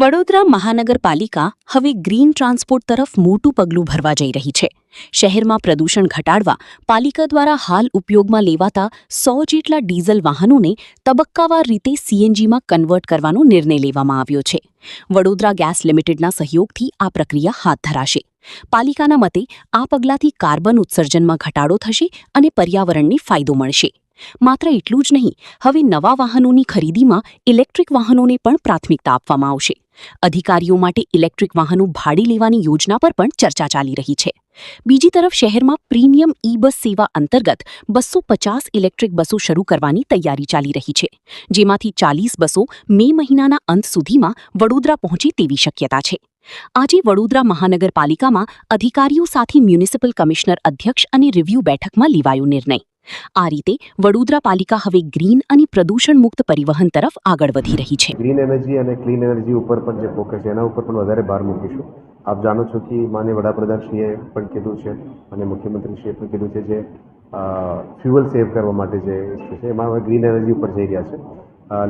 વડોદરા મહાનગરપાલિકા હવે green transport તરફ મોટું પગલું ભરવા જઈ રહી છે. શહેરમાં પ્રદૂષણ ઘટાડવા પાલિકા દ્વારા હાલ ઉપયોગમાં લેવાતા 100 જેટલા ડીઝલ વાહનોને તબક્કાવાર રીતે સીએનજીમાં કન્વર્ટ કરવાનો નિર્ણય લેવામાં આવ્યો છે. વડોદરા ગેસ લિમિટેડના સહયોગથી આ પ્રક્રિયા હાથ ધરાશે. પાલિકાના મતે આ પગલાંથી કાર્બન ઉત્સર્જનમાં ઘટાડો થશે અને પર્યાવરણને ફાયદો મળશે. માત્ર એટલું જ નહીં, હવે નવા વાહનોની ખરીદીમાં ઇલેક્ટ્રિક વાહનોને પણ પ્રાથમિકતા આપવામાં આવશે. અધિકારીઓ માટે ઇલેક્ટ્રિક વાહનો ભાડે લેવાની યોજના પર પણ ચર્ચા ચાલી રહી છે. બીજી તરફ શહેરમાં પ્રીમિયમ ઈ બસ સેવા અંતર્ગત 250 ઇલેક્ટ્રિક બસો શરૂ કરવાની તૈયારી ચાલી રહી છે, જેમાંથી 40 બસો મે મહિનાના અંત સુધીમાં વડોદરા પહોંચે તેવી શક્યતા છે. આજે વડોદરા મહાનગરપાલિકામાં અધિકારીઓ સાથે મ્યુનિસિપલ કમિશનર અધ્યક્ષ અને રિવ્યૂ બેઠકમાં લેવાયો નિર્ણય. આ રીતે વડોદરા પાલિકા હવે ગ્રીન અને પ્રદૂષણ મુક્ત પરિવહન તરફ આગળ વધી રહી છે. ગ્રીન એનર્જી અને ક્લીન એનર્જી ઉપર પણ જે ફોકસ છે એના ઉપર પણ વધારે ભાર મૂકીશું. આપ જાણો છો કે માનનીય વડાપ્રધાનશ્રીએ પણ કીધું છે અને મુખ્યમંત્રીશ્રીએ પણ કીધું છે જે ફ્યુઅલ સેવ કરવા માટે જે છે એમાં હવે ગ્રીન એનર્જી ઉપર જઈ રહ્યા છે.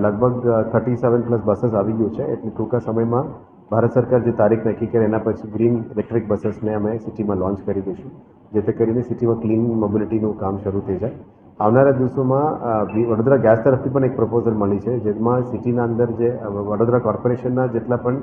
લગભગ 37+ બસીસ આવી ગયું છે, એટલે ટૂંકા સમયમાં ભારત સરકાર જે તારીખ નક્કી કરે એના પછી ગ્રીન ઇલેક્ટ્રિક બસીસને અમે સિટીમાં લોન્ચ કરી દઈશું, જેથી કરીને સિટીમાં ક્લીન મોબિલિટીનું કામ શરૂ થઈ જાય. આવનારા દિવસોમાં વડોદરા ગેસ તરફથી પણ એક પ્રપોઝલ મળી છે, જેમાં સિટીના અંદર જે વડોદરા કોર્પોરેશનના જેટલા પણ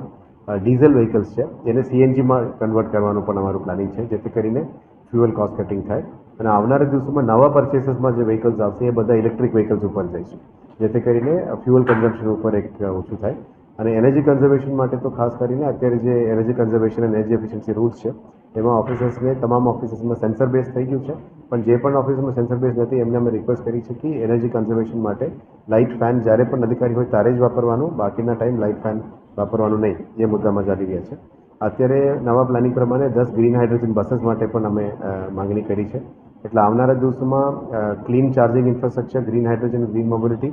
ડીઝલ વ્હીકલ્સ છે એને સીએનજીમાં કન્વર્ટ કરવાનું પણ અમારું પ્લાનિંગ છે, જેથી કરીને ફ્યુઅલ કોસ્ટ કટિંગ થાય. અને આવનારા દિવસોમાં નવા પરચેસીસમાં જે વ્હીકલ્સ આવશે એ બધા ઇલેક્ટ્રિક વ્હીકલ્સ ઉપર જઈશું, જેથી કરીને ફ્યુઅલ કન્ઝમ્પશન ઉપર એક ઓછું થાય. અને એનર્જી કન્ઝર્વેશન માટે તો ખાસ કરીને અત્યારે જે એનર્જી કન્ઝર્વેશન અને એનર્જી એફિશિયન્સી રૂલ્સ છે એમાં ઓફિસર્સને તમામ ઓફિસર્સમાં સેન્સર બેઝ થઈ ગયું છે, પણ જે પણ ઓફિસમાં સેન્સર બેઝ નથી એમને અમે રિક્વેસ્ટ કરી છે કે એનર્જી કન્ઝર્વેશન માટે લાઇટ ફેન જ્યારે પણ અધિકારી હોય ત્યારે જ વાપરવાનું, બાકીના ટાઈમ લાઇટ ફેન વાપરવાનું નહીં, એ મુદ્દામાં ચાલી રહ્યા છે. અત્યારે નવા પ્લાનિંગ પ્રમાણે 10 ગ્રીન હાઇડ્રોજન બસીસ માટે પણ અમે માંગણી કરી છે. એટલે આવનારા દિવસોમાં clean charging infrastructure, green hydrogen, green mobility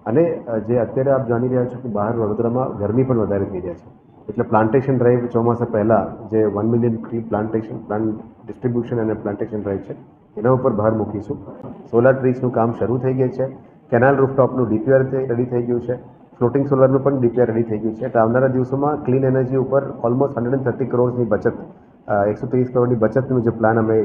અને જે અત્યારે આપ જાણી રહ્યા છો કે બહાર વડોદરામાં ગરમી પણ વધારે થઈ રહ્યા છે, એટલે પ્લાન્ટેશન ડ્રાઈવ ચોમાસા પહેલાં જે 1 મિલિયન ટ્રી પ્લાન્ટ ડિસ્ટ્રીબ્યુશન અને પ્લાન્ટેશન ડ્રાઈવ છે એના ઉપર ભાર મૂકીશું. સોલાર ટ્રીઝનું કામ શરૂ થઈ ગયું છે. કેનાલ રૂફટોપનું ડીપીઆર રેડી થઈ ગયું છે. ફ્લોટિંગ સોલારનું પણ ડીપીઆર રેડી થઈ ગયું છે. એટલે આવનારા દિવસોમાં ક્લીન એનર્જી ઉપર ઓલમોસ્ટ 130 કરોડની બચત, 130 કરોડની બચતનું જે પ્લાન અમે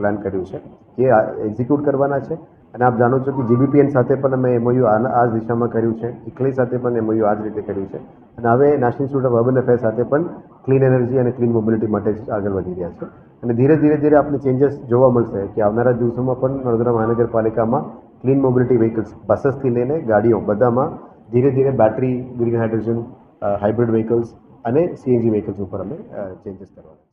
પ્લાન કર્યું છે એ એક્ઝિક્યુટ કરવાના છે. અને આપ જાણો છો કે જીબીપીએન સાથે પણ અમે એમઓયુ આ જ દિશામાં કર્યું છે, ઇક્લી સાથે પણ એમઓયુ આ જ રીતે કર્યું છે. અને હવે national institute of urban affairs સાથે પણ ક્લીન એનર્જી અને ક્લીન મોબિલિટી માટે આગળ વધી રહ્યા છે. અને ધીરે આપને ચેન્જીસ જોવા મળશે કે આવનારા દિવસોમાં પણ વડોદરા મહાનગરપાલિકામાં ક્લીન મોબિલિટી વ્હીકલ્સ, બસેસથી લઈને ગાડીઓ બધામાં ધીરે battery, green hydrogen, hybrid vehicles અને સીએનજી વ્હીકલ્સ ઉપર અમે ચેન્જીસ કરવાના છે.